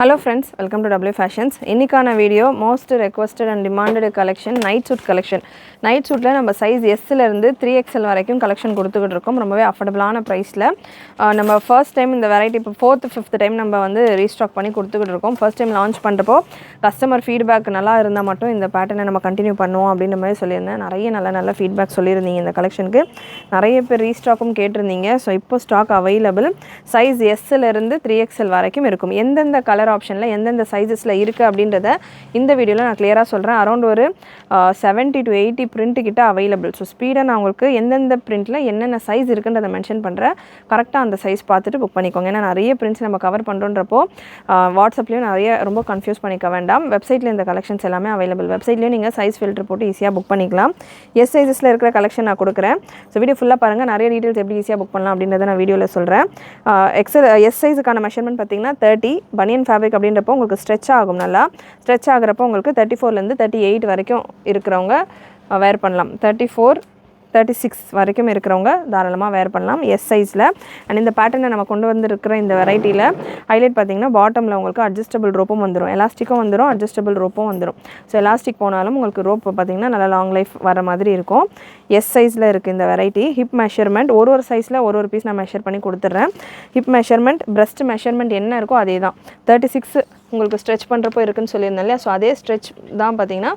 Hello friends, welcome to W Fashions. இன்னைக்கான video most requested and demanded collection night suit collection. Night suitல நம்ம size S ல இருந்து 3XL வரைக்கும் collection கொடுத்துக்கிட்டு இருக்கோம். ரொம்பவே அஃபோர்டபிளான பிரைஸ்ல. நம்ம first time இந்த variety இப்போ 4th 5th time நம்ம வந்து ரீஸ்டாக் பண்ணி கொடுத்துக்கிட்டு இருக்கோம். first time launch பண்றப்போ கஸ்டமர் ஃபீட்பேக் நல்லா இருந்தா மட்டும் இந்த பேட்டர்னை நம்ம கண்டினியூ பண்ணுவோம் அப்படின்ற மாதிரி சொல்லியிருந்தேன். நிறைய நல்ல ஃபீட்பேக் சொல்லியிருந்தீங்க இந்த கலெக்ஷனுக்கு. நிறைய பேர் ரீஸ்டாக்கும் கேட்டிருந்தீங்க. ஸோ இப்போ ஸ்டாக் அவைலபிள் சைஸ் எஸ்ல இருந்து 3XL வரைக்கும் இருக்கும். எந்தெந்த கலர் ஆப்ஷனில் எந்தெந்த சைஸஸில் இருக்குது அப்படின்றத இந்த வீடியோவில் நான் கிளியராக சொல்கிறேன். அரௌண்ட் ஒரு 70 to 80 பிரிண்ட் கிட்ட அவைலபிள். ஸோ ஸ்பீடாக நான் உங்களுக்கு எந்தெந்த பிரிண்ட்டில் என்னென்ன சைஸ் இருக்குன்றதை மென்ஷன் பண்ணுறேன். கரெக்டாக அந்த சைஸ் பார்த்துட்டு புக் பண்ணிக்கோங்க. ஏன்னா நிறைய பிரிண்ட்ஸ் நம்ம கவர் பண்ணுறோன்றப்போ வாட்ஸ்அப்லேயும் நிறைய ரொம்ப கன்ஃபியூஸ் பண்ணிக்க வேண்டாம். வெப்சைட்டில் இந்த கலெக்ஷன்ஸ் எல்லாமே அவைலபிள். வெப்சைட்லேயும் நீங்கள் சைஸ் ஃபில்டர் போட்டு ஈஸியாக புக் பண்ணிக்கலாம். எஸ் சைஸஸில் இருக்கிற கலெக்ஷன் நான் கொடுக்குறேன். ஸோ வீடியோ ஃபுல்லாக பாருங்கள். நிறைய டீட்டெயில்ஸ் எப்படி ஈஸியாக புக் பண்ணலாம் அப்படின்றத நான் வீடியோவில் சொல்கிறேன். எஸ் சைஸுக்கான மெஷர்மெண்ட் பார்த்தீங்கன்னா 30 பனியன் ஃபேப்ரிக் அப்படின்றப்போ உங்களுக்கு ஸ்ட்ரெச் ஆகும். நல்லா ஸ்ட்ரெச் ஆகிறப்போ உங்களுக்கு 34லேருந்து 38 வரைக்கும் இருக்கிறவங்க வேர் பண்ணலாம். 34 36 வரைக்கும் இருக்கிறவங்க தாராளமாக வேர் பண்ணலாம் எஸ் சைஸில். அண்ட் இந்த பேட்டர்னை நம்ம கொண்டு வந்துருக்கிற இந்த வெரைட்டியில் ஹைலைட் பார்த்திங்கன்னா பாட்டமில் உங்களுக்கு அட்ஜஸ்டபிள் ரோப்பும் வந்துடும், எலாஸ்டிக்கும் வந்துடும், அட்ஜஸ்டபிள் ரோப்பும் வந்துடும். ஸோ எலாஸ்டிக் போனாலும் உங்களுக்கு ரோப் பார்த்திங்கன்னா நல்லா லாங் லைஃப் வர மாதிரி இருக்கும். எஸ் சைஸில் இருக்குது இந்த வெரைட்டி. ஹிப் மெஷர்மெண்ட் ஒரு சைஸில் ஒரு பீஸ் நான் மெஷர் பண்ணி கொடுத்துட்றேன். ஹிப் மெஷர்மெண்ட் பிரஸ்ட் மெஷர்மெண்ட் என்ன இருக்கோ அதே தான். 36 உங்களுக்கு ஸ்ட்ரெச் பண்ணுறப்போ இருக்குன்னு சொல்லியிருந்தேன் இல்லையா. ஸோ அதே ஸ்ட்ரெச் தான் பார்த்தீங்கன்னா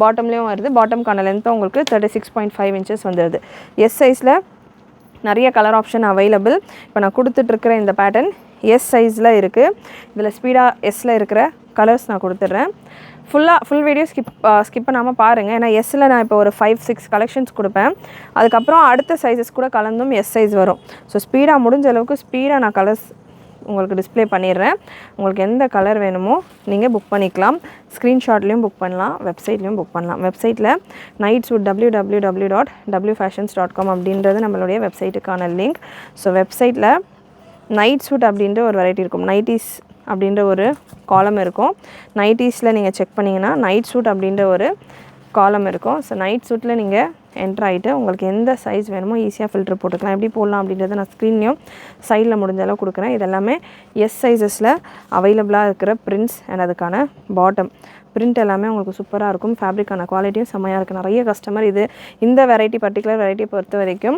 பாட்டம்லேயும் வருது. பாட்டம்கான லென்த்தும் உங்களுக்கு 36.5 inches வந்துடுது. எஸ் சைஸில் நிறைய கலர் ஆப்ஷன் அவைலபிள். இப்போ நான் கொடுத்துட்ருக்கிற இந்த பேட்டர்ன் எஸ் சைஸில் இருக்குது. இதில் ஸ்பீடாக எஸ்ஸில் இருக்கிற கலர்ஸ் நான் கொடுத்துட்றேன். ஃபுல் வீடியோ ஸ்கிப் பண்ணாமல் பாருங்கள். ஏன்னா எஸ்ஸில் நான் இப்போ ஒரு 5-6 கலெக்ஷன்ஸ் கொடுப்பேன். அதுக்கப்புறம் அடுத்த சைஸஸ் கூட கலந்தும் எஸ் சைஸ் வரும். ஸோ ஸ்பீடாக முடிஞ்ச அளவுக்கு ஸ்பீடாக நான் கலர்ஸ் உங்களுக்கு டிஸ்பிளே பண்ணிடுறேன். உங்களுக்கு எந்த கலர் வேணுமோ நீங்கள் புக் பண்ணிக்கலாம். ஸ்க்ரீன்ஷாட்லேயும் புக் பண்ணலாம், வெப்சைட்லேயும் புக் பண்ணலாம். வெப்சைட்டில் நைட் சூட் www.wfashions.com அப்படின்றது நம்மளுடைய வெப்சைட்டுக்கான லிங்க். ஸோ வெப்சைட்டில் நைட் சூட் அப்படின்ற ஒரு வெரைட்டி இருக்கும். நைட்டிஸ் அப்படின்ற ஒரு காலம் இருக்கும். நைட்டிஸில் நீங்கள் செக் பண்ணிங்கன்னா நைட் சூட் அப்படின்ற ஒரு காலம் இருக்கும். ஸோ நைட் சூட்டில் நீங்கள் என்ட்ரு ஆகிட்டு உங்களுக்கு எந்த சைஸ் வேணுமோ ஈஸியாக ஃபில்டர் போட்டுக்கலாம். எப்படி போடலாம் அப்படின்றத நான் ஸ்க்ரீன்லையும் சைடில் முடிஞ்ச அளவு கொடுக்குறேன். இதெல்லாமே எஸ் சைஸஸில் அவைலபிளாக இருக்கிற பிரிண்ட்ஸ் அண்ட் அதுக்கான பாட்டம் பிரிண்ட் எல்லாமே உங்களுக்கு சூப்பராக இருக்கும். ஃபேப்ரிக்கான குவாலிட்டியும் செம்மையாக இருக்குது. நிறைய கஸ்டமர் இந்த வெரைட்டி பர்டிகுலர் வெரைட்டியை பொறுத்த வரைக்கும்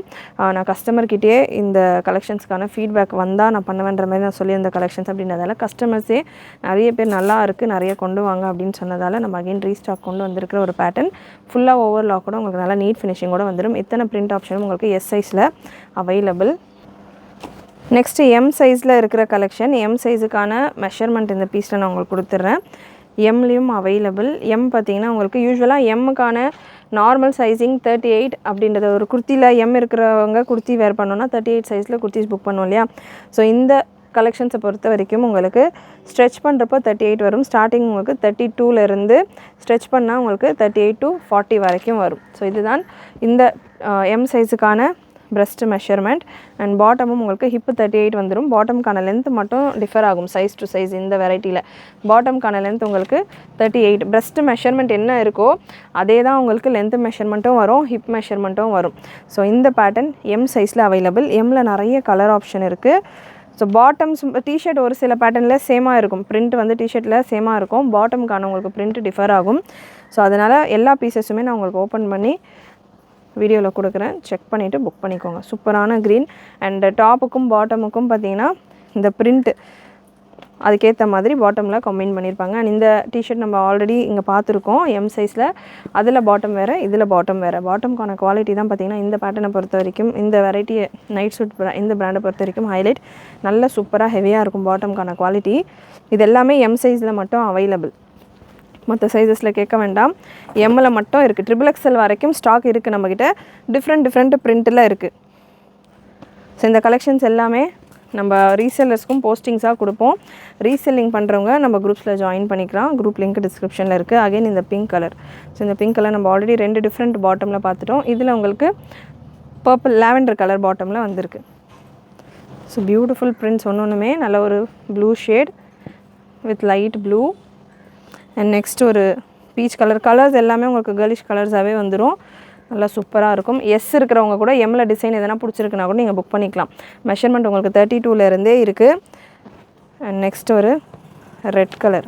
நான் கஸ்டமர்கிட்டே இந்த கலெக்ஷன்ஸ்க்கான ஃபீட்பேக் வந்தால் நான் பண்ணுவேன்ற மாதிரி நான் சொல்லியிருந்த கலெக்ஷன்ஸ் அப்படின்றதால கஸ்டமர்ஸே நிறைய பேர் நல்லா இருக்குது, நிறைய கொண்டு வாங்க அப்படின்னு சொன்னதால் நம்ம அகைன் ரீஸ்டாக் கொண்டு வந்திருக்கிற ஒரு பேட்டர்ன். ஃபுல்லாக ஓவர்லாக் கூட உங்களுக்கு நல்லா நீட் ஃபினிஷிங்கோடு வந்துடும். இத்தனை பிரிண்ட் ஆப்ஷனும் உங்களுக்கு எஸ் சைஸில் அவைலபிள். நெக்ஸ்ட்டு எம் சைஸில் இருக்கிற கலெக்ஷன். எம் சைஸுக்கான மெஷர்மெண்ட் இந்த பீஸில் நான் உங்களுக்கு கொடுத்துட்றேன். எம்லேயும் அவைலபிள். எம் பார்த்திங்கன்னா உங்களுக்கு யூஸ்வலாக எம்முக்கான நார்மல் சைஸிங் 38 அப்படின்றத ஒரு குர்த்தியில் எம் இருக்கிறவங்க குர்த்தி வேர் பண்ணோன்னா 38 சைஸில் குர்த்திஸ் புக் பண்ணுவோம் இல்லையா. ஸோ இந்த கலெக்ஷன்ஸை பொறுத்த வரைக்கும் உங்களுக்கு ஸ்ட்ரெச் பண்ணுறப்போ 38 வரும். ஸ்டார்டிங் உங்களுக்கு 32லேருந்து ஸ்ட்ரெச் பண்ணால் உங்களுக்கு 38 to 40 வரைக்கும் வரும். ஸோ இதுதான் இந்த எம் சைஸுக்கான பிரஸ்ட் மெஷர்மெண்ட். அண்ட் பாட்டமும் உங்களுக்கு ஹிப்பு 38 வந்துடும். பாட்டமுக்கான லென்த் மட்டும் டிஃபர் ஆகும் சைஸ் டு சைஸ். இந்த வெரைட்டியில் பாட்டமுக்கான லென்த் உங்களுக்கு 38. பிரஸ்ட் மெஷர்மெண்ட் என்ன இருக்கோ அதே தான் உங்களுக்கு லென்த் மெஷர்மெண்ட்டும் வரும், ஹிப் மெஷர்மெண்ட்டும் வரும். ஸோ இந்த பேட்டர்ன் எம் சைஸில் அவைலபிள். எம்மில் நிறைய கலர் ஆப்ஷன் இருக்குது. ஸோ பாட்டம்ஸ் டிஷர்ட் ஒரு சில பேட்டர்னில் சேமாக இருக்கும். பிரிண்ட் வந்து டிஷர்ட்டில் சேமாக இருக்கும். பாட்டமுக்கான உங்களுக்கு பிரிண்ட் டிஃபர் ஆகும். ஸோ அதனால் எல்லா பீசஸுமே நான் உங்களுக்கு ஓப்பன் பண்ணி வீடியோவில் கொடுக்குறேன். செக் பண்ணிவிட்டு புக் பண்ணிக்கோங்க. சூப்பரான க்ரீன். அண்ட் டாப்புக்கும் பாட்டமுக்கும் பார்த்தீங்கன்னா இந்த பிரிண்ட்டு அதுக்கேற்ற மாதிரி பாட்டமில் கம்பைன் பண்ணியிருப்பாங்க. அண்ட் இந்த டிஷர்ட் நம்ம ஆல்ரெடி இங்கே பார்த்துருக்கோம் எம் சைஸில். அதில் பாட்டம் வேறு, இதில் பாட்டம் வேறு. பாட்டமுக்கான குவாலிட்டி தான் பார்த்திங்கன்னா இந்த பேட்டர்னை பொறுத்த வரைக்கும், இந்த வெரைட்டி நைட் சூட் இந்த பிராண்டை பொறுத்த வரைக்கும் ஹைலைட். நல்ல சூப்பராக ஹெவியாக இருக்கும் பாட்டமுக்கான குவாலிட்டி. இது எல்லாமே எம் சைஸில் மட்டும் அவைலபிள். மற்ற சைஸஸில் கேட்க வேண்டாம். எம்மில் மட்டும் இருக்குது. XXL வரைக்கும் ஸ்டாக் இருக்குது நம்மக்கிட்ட. டிஃப்ரெண்ட் பிரிண்ட்டில் இருக்குது. ஸோ இந்த கலெக்ஷன்ஸ் எல்லாமே நம்ம ரீசெல்லர்ஸ்க்கும் போஸ்டிங்ஸாக கொடுப்போம். ரீசெல்லிங் பண்ணுறவங்க நம்ம குரூப்ஸில் ஜாயின் பண்ணிக்கலாம். குரூப் லிங்க் டிஸ்கிரிப்ஷனில் இருக்குது. அகைன் இந்த பிங்க் கலர். ஸோ இந்த பிங்க் கலர் நம்ம ஆல்ரெடி 2 டிஃப்ரெண்ட் பாட்டமில் பார்த்துட்டோம். இதில் உங்களுக்கு பர்பிள் லாவெண்டர் கலர் பாட்டமில் வந்திருக்கு. ஸோ பியூட்டிஃபுல் பிரிண்ட்ஸ் ஒன்றுமே நல்ல ஒரு blue shade with light blue. And next ஒரு பீச் கலர்ஸ் எல்லாமே உங்களுக்கு கேர்லிஷ் கலர்ஸாகவே வந்துடும். நல்லா சூப்பராக இருக்கும். எஸ் இருக்கிறவங்க கூட எம்மில் டிசைன் எதனா பிடிச்சிருக்குன்னா கூட நீங்கள் புக் பண்ணிக்கலாம். மெஷர்மெண்ட் உங்களுக்கு 32லேருந்தே இருக்குது. அண்ட் நெக்ஸ்ட் ஒரு ரெட் கலர்,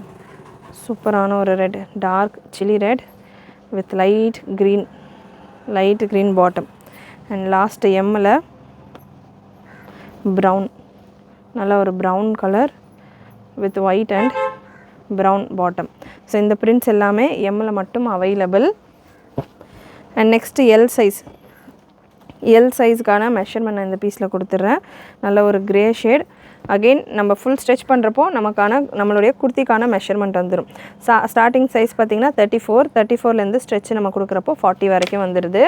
சூப்பரான ஒரு red, dark chilli red with light green bottom. And last எம்மில் ப்ரௌன், நல்ல ஒரு brown colour with white and brown bottom. So இந்த பிரிண்ட்ஸ் எல்லாமே எம்மில் மட்டும் அவைலபிள். அண்ட் நெக்ஸ்ட்டு எல் சைஸ்க்கான மெஷர்மெண்ட் நான் இந்த பீஸில் கொடுத்துட்றேன். நல்ல ஒரு கிரே ஷேட். அகெயின் நம்ம ஃபுல் ஸ்ட்ரெச் பண்ணுறப்போ நம்மளுடைய குர்த்திக்கான மெஷர்மெண்ட் வந்துடும். ஸ்டார்டிங் சைஸ் பார்த்திங்கன்னா 34லேருந்து ஸ்ட்ரெச் நம்ம கொடுக்குறப்போ 40 வரைக்கும் வந்துடுது.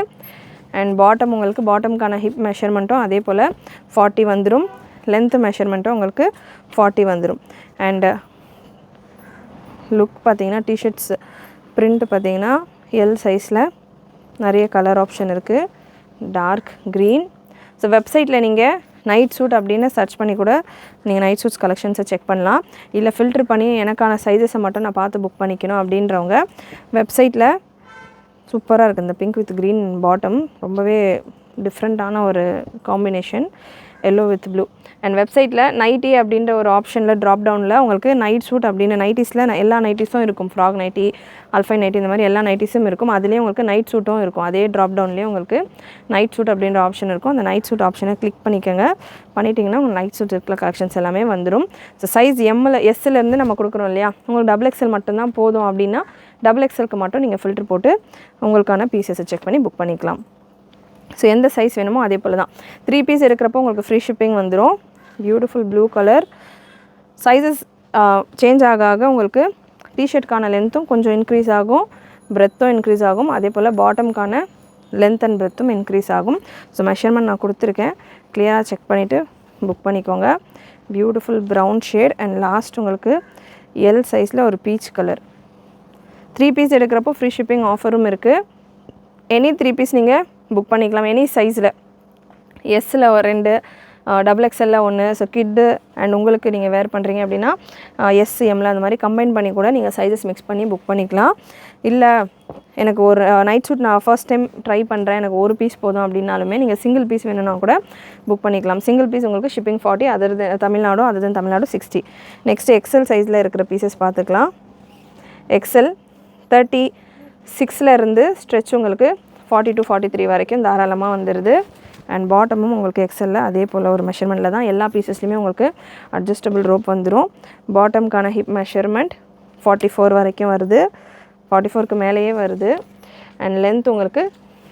அண்ட் பாட்டம் உங்களுக்கு பாட்டம்க்கான ஹிப் மெஷர்மெண்ட்டும் அதே போல் 40 வந்துடும். லென்த்து மெஷர்மெண்ட்டும் உங்களுக்கு 40 வந்துடும். அண்டு லுக் பார்த்திங்கன்னா டிஷர்ட்ஸ் பிரிண்ட் பார்த்திங்கன்னா எல் சைஸில் நிறைய கலர் ஆப்ஷன் இருக்குது. Dark green. ஸோ வெப்சைட்டில் நீங்கள் நைட் சூட் அப்படின்னு சர்ச் பண்ணி கூட நீங்கள் நைட் சூட்ஸ் கலெக்ஷன்ஸை செக் பண்ணலாம். இல்லை ஃபில்ட்ரு பண்ணி எனக்கான சைஸஸை மட்டும் நான் பார்த்து புக் பண்ணிக்கணும் அப்படின்றவங்க வெப்சைட்டில் சூப்பராக இருக்குது. இந்த பிங்க் வித் க்ரீன் பாட்டம் ரொம்பவே டிஃப்ரெண்ட்டான ஒரு combination, yellow with blue. And வெப்சைட்டில் நைட்டி அப்படின்ற ஒரு ஆப்ஷனில் ட்ராப் டவுனில் உங்களுக்கு நைட் சூட் அப்படின்னு நைட்டிஸில் எல்லா நைட்டிஸும் இருக்கும். ஃப்ராக் நைட்டி, அல்ஃபை நைட்டி, இந்த மாதிரி எல்லா நைட்டிஸும் இருக்கும். அதுலேயே உங்களுக்கு நைட் சூட்டும் இருக்கும். அதே ட்ராப் டவுன்லேயே உங்களுக்கு நைட் சூட் அப்படின்ற ஆப்ஷன் இருக்கும். அந்த நைட் சூட் ஆப்ஷனை கிளிக் பண்ணிக்கோங்க. பண்ணிட்டீங்கன்னா உங்களுக்கு நைட் சூட் இருக்கிற கலெக்ஷன்ஸ் எல்லாமே வந்துடும். ஸோ சைஸ் எஸ்லேருந்து நம்ம கொடுக்குறோம் இல்லையா, உங்களுக்கு XXL மட்டும்தான் போதும் அப்படின்னா XXLக்கு மட்டும் நீங்கள் ஃபில்ட்ரு போட்டு உங்களுக்கான பீசஸை செக் பண்ணி புக் பண்ணிக்கலாம். ஸோ எந்த சைஸ் வேணுமோ அதே போல் தான். 3 பீஸ் எடுக்கிறப்போ உங்களுக்கு ஃப்ரீ ஷிப்பிங் வந்துடும். Beautiful blue colour. Sizes change ஆக உங்களுக்கு டிஷர்ட்கான லென்த்தும் கொஞ்சம் இன்க்ரீஸ் ஆகும், பிரெத்தும் இன்க்ரீஸ் ஆகும். அதே போல் பாட்டம்கான லென்த் அண்ட் பிரெத்தும் இன்க்ரீஸ் ஆகும். ஸோ மெஷர்மெண்ட் நான் கொடுத்துருக்கேன், கிளியராக செக் பண்ணிவிட்டு புக் பண்ணிக்கோங்க. Beautiful brown shade. And last உங்களுக்கு எல் சைஸில் ஒரு பீச் கலர். 3 பீஸ் எடுக்கிறப்போ ஃப்ரீ ஷிப்பிங் ஆஃபரும் இருக்குது. எனி 3 பீஸ் நீங்கள் புக் பண்ணிக்கலாம் எனி சைஸில். எஸ்ஸில் 2, XXL 1. ஸோ கிட்டு அண்ட் உங்களுக்கு நீங்கள் வேர் பண்ணுறீங்க அப்படின்னா எம்மில் அந்த மாதிரி கம்பைன் பண்ணி கூட நீங்கள் சைஸஸ் மிக்ஸ் பண்ணி புக் பண்ணிக்கலாம். இல்லை எனக்கு ஒரு நைட் சூட் நான் ஃபர்ஸ்ட் டைம் ட்ரை பண்ணுறேன், எனக்கு ஒரு பீஸ் போதும் அப்படின்னாலுமே நீங்கள் சிங்கிள் பீஸ் வேணும்னா கூட புக் பண்ணிக்கலாம். சிங்கிள் பீஸ் உங்களுக்கு ஷிப்பிங் 40, தமிழ்நாடு 60. நெக்ஸ்ட்டு XL சைஸில் இருக்கிற பீசஸ் பார்த்துக்கலாம். XL 36லேருந்து ஸ்ட்ரெச் உங்களுக்கு 40 to 43 வரைக்கும் தாராளமாக வந்துடுது. அண்ட் பாட்டமும் உங்களுக்கு XL அதே போல் ஒரு மெஷர்மெண்ட்டில் தான். எல்லா பீசஸ்லையுமே உங்களுக்கு அட்ஜஸ்டபிள் ரோப் வந்துடும். பாட்டம்க்கான ஹிப் மெஷர்மெண்ட் 44 வரைக்கும் வருது, 44க்கு மேலேயே வருது. அண்ட் லென்த் உங்களுக்கு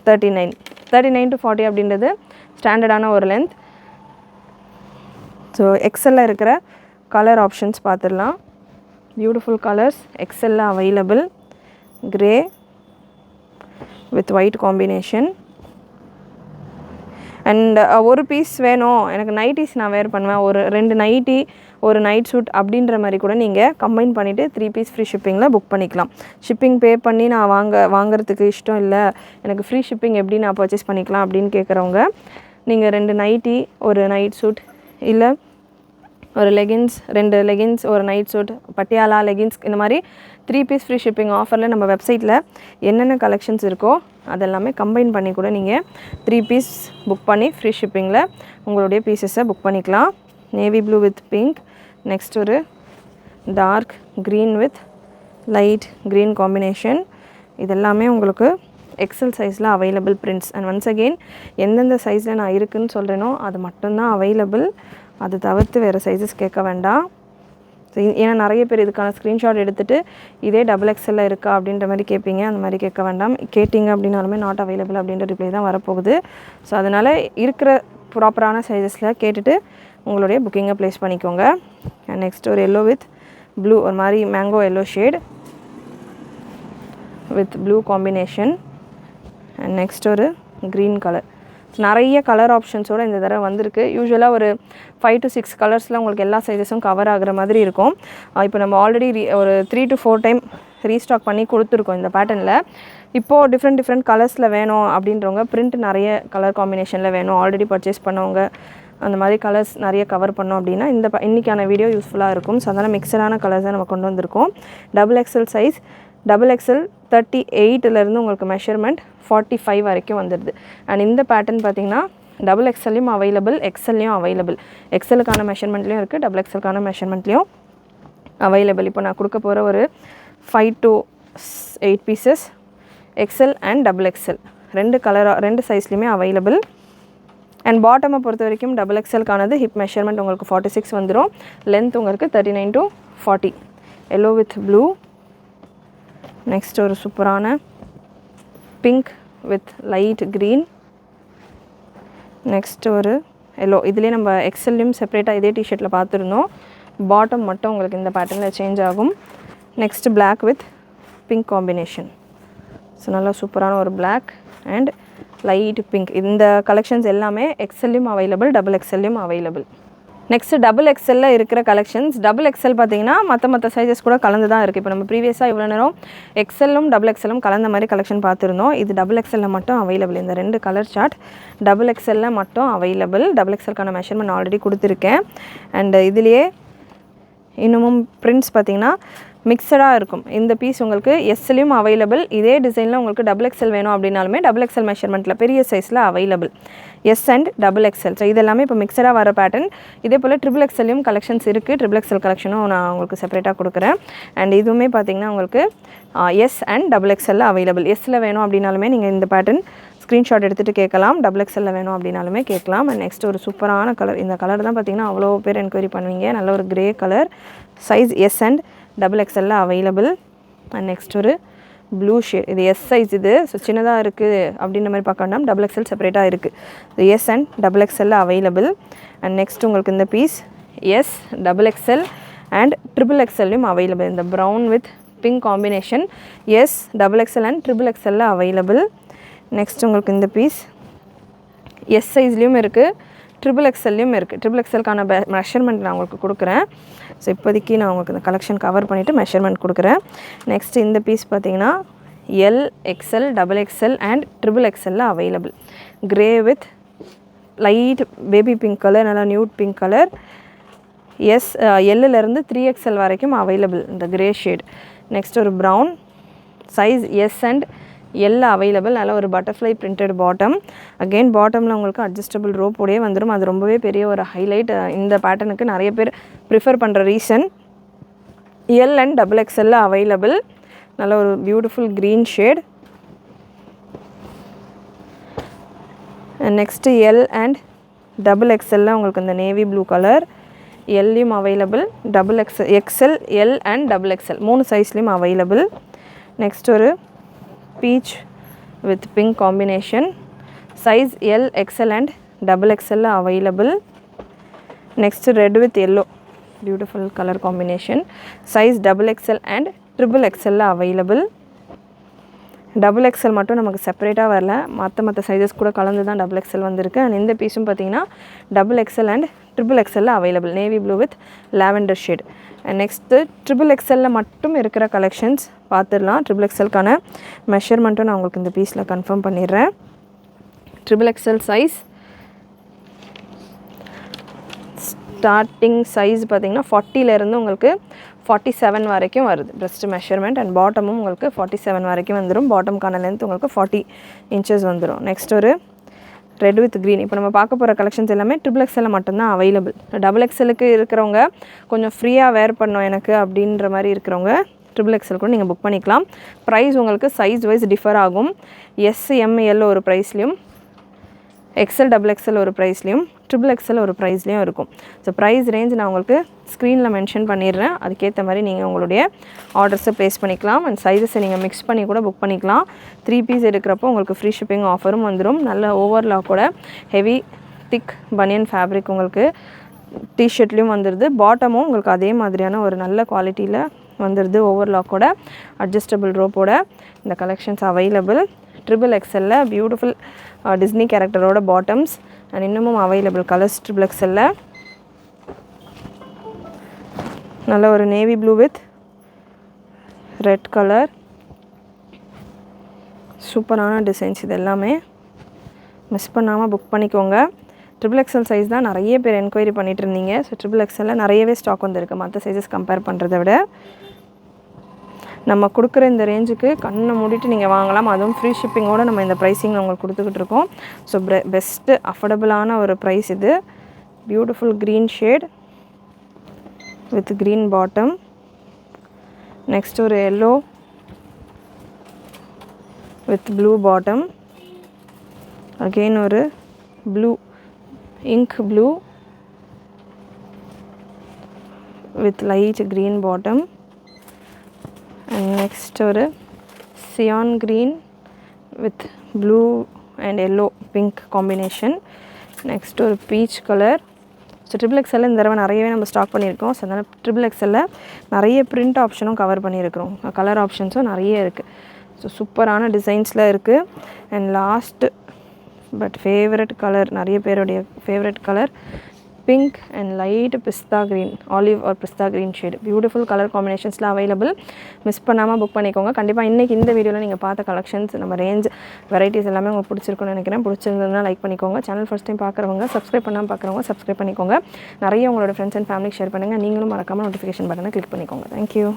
39 to 40 அப்படின்றது ஸ்டாண்டர்டான ஒரு லென்த். ஸோ XL இருக்கிற கலர் ஆப்ஷன்ஸ் பார்த்துடலாம். Beautiful colours XL available. Grey with white combination. And ஒரு பீஸ் வேணும் எனக்கு, நைட்டிஸ் நான் வேர் பண்ணுவேன், ஒரு 2 நைட்டி ஒரு நைட் சூட் அப்படின்ற மாதிரி கூட நீங்கள் கம்பைன் பண்ணிவிட்டு 3 பீஸ் ஃப்ரீ ஷிப்பிங்கில் புக் பண்ணிக்கலாம். ஷிப்பிங் பே பண்ணி நான் வாங்குறதுக்கு இஷ்டம் இல்லை, எனக்கு ஃப்ரீ ஷிப்பிங் எப்படி நான் பர்ச்சேஸ் பண்ணிக்கலாம் அப்படின்னு கேட்குறவங்க நீங்கள் 2 நைட்டி ஒரு நைட் சூட், இல்லை ஒரு லெகின்ஸ் 2 லெகின்ஸ் ஒரு நைட் சூட், பட்டியாலா லெகின்ஸ், இந்த மாதிரி 3 பீஸ் ஃப்ரீ ஷிப்பிங் ஆஃபரில் நம்ம வெப்சைட்டில் என்னென்ன கலெக்ஷன்ஸ் இருக்கோ அதெல்லாமே கம்பைன் பண்ணி கூட நீங்கள் 3 பீஸ் புக் பண்ணி ஃப்ரீ ஷிப்பிங்கில் உங்களுடைய பீசஸை புக் பண்ணிக்கலாம். Navy blue with pink, next ஒரு dark green with light green combination. இதெல்லாமே உங்களுக்கு XL சைஸில் available prints. And once again எந்தெந்த சைஸில் நான் இருக்குதுன்னு சொல்கிறேனோ அது மட்டும்தான் அவைலபிள், அது தவிர்த்து வேறு சைஸஸ் கேட்க வேண்டாம். ஏன்னா நிறைய பேர் இதுக்கான ஸ்க்ரீன்ஷாட் எடுத்துகிட்டு இதே XXL இருக்கா அப்படின்ற மாதிரி கேட்பீங்க. அந்த மாதிரி கேட்க வேண்டாம். கேட்டிங்க அப்படின்னாலுமே நாட் அவைலபிள் அப்படின்ற ரிப்ளை தான் வரப்போகுது. ஸோ அதனால் இருக்கிற ப்ராப்பரான சைஸஸில் கேட்டுட்டு உங்களுடைய புக்கிங்கை ப்ளேஸ் பண்ணிக்கோங்க. அண்ட் நெக்ஸ்ட் ஒரு எல்லோ வித் ப்ளூ, ஒரு மாதிரி mango yellow shade with blue combination. And next ஒரு க்ரீன் கலர். நிறைய கலர் ஆப்ஷன்ஸோடு இந்த தடவை வந்திருக்கு. யூஸ்வலாக ஒரு 5 to 6 கலர்ஸில் உங்களுக்கு எல்லா சைஸஸும் கவர் ஆகிற மாதிரி இருக்கும். இப்போ நம்ம ஆல்ரெடி ஒரு 3 to 4 டைம் ரீஸ்டாக் பண்ணி கொடுத்துருக்கோம் இந்த பேட்டர்னில். இப்போது டிஃப்ரெண்ட் கலர்ஸில் வேணும் அப்படின்றவங்க, பிரிண்ட் நிறைய கலர் காம்பினேஷனில் வேணும், ஆல்ரெடி பர்ச்சேஸ் பண்ணவங்க, அந்த மாதிரி கலர்ஸ் நிறைய கவர் பண்ணோம் அப்படின்னா இன்றைக்கான வீடியோ யூஸ்ஃபுல்லாக இருக்கும். ஸோ அதனால் மிக்சடான கலர்ஸை நம்ம கொண்டு வந்திருக்கோம். XXL சைஸ், XXL 38லேருந்து உங்களுக்கு மெஷர்மெண்ட் 45 வரைக்கும் வந்துடுது. அண்ட் இந்த பேட்டர்ன் பார்த்திங்கன்னா XXLலையும் அவைலபிள், XLலையும் அவைலபிள். XLக்கான மெஷர்மெண்ட்லேயும் இருக்குது, XXLக்கான மெஷர்மெண்ட்லேயும் அவைலபிள். இப்போ நான் கொடுக்க போகிற ஒரு 5 to 8 pieces XL and double XL ரெண்டு சைஸ்லையுமே அவைலபிள். அண்ட் பாட்டமை பொறுத்த வரைக்கும் டபுள் எக்ஸல்கானது ஹிப் மெஷர்மெண்ட் உங்களுக்கு 46 வந்துடும். லென்த் உங்களுக்கு 39 to 40. Yellow with blue. Next ஒரு சூப்பரான pink with light green. Next ஒரு எல்லோ. இதுலேயே நம்ம எக்ஸல்லையும் செப்பரேட்டாக இதே டிஷர்ட்டில் பார்த்துருந்தோம். பாட்டம் மட்டும் உங்களுக்கு இந்த பேட்டர்னில் சேஞ்ச் ஆகும். Next black with pink combination. So நல்லா சூப்பரான ஒரு பிளாக் அண்ட் லைட் பிங்க். இந்த கலெக்ஷன்ஸ் எல்லாமே எக்ஸல்லையும் அவைலபிள், டபுள் எக்ஸல்லையும் அவைலபிள். நெக்ஸ்ட் டபுள் எக்ஸலில் இருக்கிற கலெக்ஷன்ஸ். டபுள் எக்ஸல் பார்த்தீங்கன்னா மற்ற சைஸஸ் கூட கலந்து தான் இருக்குது. இப்போ நம்ம ப்ரீவியஸாக இவ்வளோ நேரம் எக்ஸலும் டபுள் எக்ஸலும் கலந்த மாதிரி கலெக்ஷன் பார்த்துருந்தோம். இது டபுள் எக்ஸலில் மட்டும் அவைலபிள். இந்த 2 கலர் சார்ட் டபுள் எக்ஸலில் மட்டும் அவைலபிள். டபுள் எக்ஸலுக்கான மெஷர்மெண்ட் ஆல்ரெடி கொடுத்துருக்கேன். அண்ட் இதுலேயே இன்னமும் பிரிண்ட்ஸ் பார்த்திங்கன்னா மிக்சடாக இருக்கும். இந்த பீஸ் உங்களுக்கு எஸ்லையும் அவைலபிள். இதே டிசைனில் உங்களுக்கு டபுள் எக்ஸல் வேணும் அப்படின்னாலுமே டபுள் எக்ஸல் மெஷர்மெண்ட்டில் பெரிய சைஸில் available. S and double XL. So இதெல்லாமே இப்போ மிக்சடாக வர பேட்டர்ன். இதே போல் ட்ரிபிள் எக்ஸல்லையும் கலெக்ஷன்ஸ் இருக்குது. ட்ரிபிள் எக்ஸல் கலெக்ஷனும் நான் உங்களுக்கு செப்பரேட்டாக கொடுக்குறேன். அண்ட் இதுவுமே பார்த்திங்கன்னா உங்களுக்கு எஸ் அண்ட் டபுள் எக்ஸலில் அவைலபிள். எஸ்ஸில் வேணும் அப்படின்னாலுமே நீங்கள் இந்த பேட்டர்ன் ஸ்க்ரீன்ஷாட் எடுத்துகிட்டு கேட்கலாம். டபுள் எக்ஸலில் வேணும் அப்படின்னாலுமே கேட்கலாம். அண்ட் நெக்ஸ்ட் ஒரு சூப்பரான கலர். இந்த கலர் தான் பார்த்திங்கன்னா அவ்வளோ பேர் என்கொயரி பண்ணுவீங்க. நல்ல ஒரு grey colour. Size S and double எக்ஸலில் அவைலபிள். அண்ட் நெக்ஸ்ட் ஒரு ப்ளூ ஷேட். இது எஸ் சைஸ். இது ஸோ சின்னதாக இருக்குது அப்படின்ற மாதிரி பார்க்க வேண்டாம். டபுள் எக்ஸல் செப்பரேட்டாக இருக்குது. இது எஸ் அண்ட் டபுள் எக்ஸலில் அவைலபிள். அண்ட் நெக்ஸ்ட் உங்களுக்கு இந்த piece S double XL and triple எக்ஸல்லையும் அவைலபிள். இந்த brown with pink combination S double XL and triple எக்ஸலில் அவைலபிள். நெக்ஸ்ட் உங்களுக்கு இந்த பீஸ் எஸ் சைஸ்லேயும் இருக்குது, ட்ரிபிள் எக்ஸல்லையும் இருக்குது. ட்ரிபிள் எக்ஸலுக்கான மெஷர்மெண்ட் நான் உங்களுக்கு கொடுக்குறேன். ஸோ இப்போதைக்கு நான் உங்களுக்கு இந்த கலெக்ஷன் கவர் பண்ணிவிட்டு மெஷர்மெண்ட் கொடுக்குறேன். நெக்ஸ்ட் இந்த பீஸ் பார்த்திங்கன்னா L XL double XL and triple எக்ஸலில் available. Grey with light baby pink colour, நல்லா நியூட் பிங்க் கலர். எஸ் எல்லுலேருந்து 3XL வரைக்கும் அவைலபிள் இந்த கிரே ஷேட். நெக்ஸ்ட் ஒரு brown. Size S and L available. நல்ல ஒரு பட்டர்ஃப்ளை பிரிண்டட் பாட்டம். அகெயின் பாட்டமில் உங்களுக்கு அட்ஜஸ்டபிள் ரோப்போடையே வந்துடும். அது ரொம்பவே பெரிய ஒரு ஹைலைட். இந்த பேட்டர்னுக்கு நிறைய பேர் ப்ரிஃபர் பண்ணுற ரீசன். எல் அண்ட் டபுள் எக்ஸலில் அவைலபிள். நல்ல ஒரு beautiful green shade. Next L and double எக்ஸலில் உங்களுக்கு இந்த நேவி ப்ளூ கலர். எல்லையும் available. Double XL L and double XL 3 சைஸ்லேயும் அவைலபிள். நெக்ஸ்ட் ஒரு peach with pink combination. Size L XL and double எக்ஸலில் available. Next red with yellow, beautiful colour combination. Size double XL and triple எக்ஸலில் available. Double XL மட்டும் நமக்கு செப்பரேட்டாக வரல, மற்ற sizes கூட கலந்து தான் டபுள் எக்ஸல் வந்திருக்கு. அண்ட் இந்த பீஸும் பார்த்திங்கன்னா டபுள் எக்ஸல் அண்ட் ட்ரிபிள் எக்ஸலில் available. Navy blue with lavender shade. And next triple எக்ஸலில் மட்டும் இருக்கிற கலெக்ஷன்ஸ் பார்த்துடலாம். ட்ரிபிள் எக்ஸலுக்கான மெஷர்மெண்ட்டும் நான் உங்களுக்கு இந்த பீஸில் கன்ஃபார்ம் பண்ணிடுறேன். Triple XL size starting size பார்த்திங்கன்னா 40லேருந்து உங்களுக்கு 47 வரைக்கும் வருது ப்ரெஸ்ட் மெஷர்மெண்ட். அண்ட் பாட்டமும் உங்களுக்கு 47 வரைக்கும் வந்துடும். பாட்டமுக்கான லென்த் உங்களுக்கு 40 inches வந்துடும். நெக்ஸ்ட் ஒரு ரெட் வித் க்ரீன். இப்போ நம்ம பார்க்க போகிற கலெக்ஷன்ஸ் எல்லாமே ட்ரிபிள் எக்ஸலில் மட்டும்தான் அவைலபிள். டபுள் எக்ஸலுக்கு இருக்கிறவங்க கொஞ்சம் ஃப்ரீயாக வேர் பண்ணோம் எனக்கு அப்படின்ற மாதிரி இருக்கிறவங்க ட்ரிபிள் எக்ஸல் கூட நீங்கள் புக் பண்ணிக்கலாம். ப்ரைஸ் உங்களுக்கு சைஸ் வைஸ் டிஃபர் ஆகும். எஸ்எம்எல் ஒரு ப்ரைஸ்லையும், எக்ஸல் டபுள் எக்ஸல் ஒரு ப்ரைஸ்லையும், ட்ரிபிள் எக்ஸல் ஒரு ப்ரைஸ்லையும் இருக்கும். ஸோ ப்ரைஸ் ரேஞ்ச் நான் உங்களுக்கு ஸ்க்ரீனில் மென்ஷன் பண்ணிடுறேன். அதுக்கேற்ற மாதிரி நீங்கள் உங்களுடைய ஆர்டர்ஸை ப்ளேஸ் பண்ணிக்கலாம். அண்ட் சைஸஸை நீங்கள் மிக்ஸ் பண்ணி கூட புக் பண்ணிக்கலாம். 3 பீஸ் எடுக்கிறப்போ உங்களுக்கு ஃப்ரீ ஷிப்பிங் ஆஃபரும் வந்துடும். நல்ல ஓவர்லாக்கோட ஹெவி திக் பனியன் ஃபேப்ரிக் உங்களுக்கு டிஷர்ட்லேயும் வந்துடுது. பாட்டமும் உங்களுக்கு அதே மாதிரியான ஒரு நல்ல குவாலிட்டியில் வந்துடுது. ஓவர்லாக்கோட அட்ஜஸ்டபிள் ரோப்போட இந்த கலெக்ஷன்ஸ் அவைலபிள். ட்ரிபிள் எக்ஸலில் பியூட்டிஃபுல் டிஸ்னி கேரக்டரோட பாட்டம்ஸ் அண்ட் இன்னமும் அவைலபிள் கலர்ஸ் ட்ரிபிள் எக்ஸலில். நல்ல ஒரு navy blue with red colour. சூப்பரான டிசைன்ஸ். இது எல்லாமே மிஸ் பண்ணாமல் புக் பண்ணிக்கோங்க. ட்ரிபிள் எக்ஸல் சைஸ் தான் நிறைய பேர் என்கொயரி பண்ணிகிட்டு இருந்தீங்க. ஸோ ட்ரிபிள் எக்ஸலில் நிறையவே ஸ்டாக் வந்துருக்கு மற்ற சைஸஸ் கம்பேர் பண்ணுறதை விட. நம்ம கொடுக்குற இந்த ரேஞ்சுக்கு கண்ணை மூடிட்டு நீங்கள் வாங்கலாம். அதுவும் ஃப்ரீ ஷிப்பிங்கோடு நம்ம இந்த ப்ரைஸிங் உங்களுக்கு கொடுத்துக்கிட்டு இருக்கோம். ஸோ பெஸ்ட்டு அஃபோர்டபுளான ஒரு ப்ரைஸ் இது. Beautiful green shade with green bottom. Next ஒரு yellow with blue bottom, again ஒரு blue ink blue with light green bottom, and next ஒரு cyan green with blue and yellow pink combination. next ஒரு peach color. So XXL இந்த தடவை நிறையவே நம்ம stock பண்ணியிருக்கோம். So அதனால் XXL நிறைய பிரிண்ட் ஆப்ஷனும் கவர் பண்ணியிருக்கிறோம், கலர் ஆப்ஷன்ஸும் நிறைய இருக்குது. ஸோ சூப்பரான டிசைன்ஸில் இருக்குது. And last but favourite colour, நிறைய பேருடைய favourite colour pink and light pista green, olive or pista green shade. Beautiful colour காம்பினேஷன்ஸில் அவைலபிள். மிஸ் பண்ணாமல் புக் பண்ணிக்கோங்க. கண்டிப்பாக இன்றைக்கி இந்த வீடியோவில் நீங்கள் பார்த்த கலெக்ஷன்ஸ், நம்ம ரேஞ்ச் வெரைட்டிஸ் எல்லாமே உங்களுக்கு பிடிச்சிருக்குன்னு நினைக்கிறேன். பிடிச்சிருந்ததுன்னா லைக் பண்ணிக்கோங்க. சேனல் ஃபஸ்ட் டைம் பார்க்குறவங்க, சப்ஸ்கிரைப் பண்ணாமல் பார்க்குறவங்க சப்ஸ்கிரைப் பண்ணிக்கோங்க. நிறைய உங்களோட ஃப்ரெண்ட்ஸ் அண்ட் ஃபேமிலிக்கு ஷேர் பண்ணுங்கள். நீங்களும் மறக்காமல் நோட்டிஃபிகேஷன் பட்டனை கிளிக் பண்ணிக்கோங்க. தேங்க்யூ.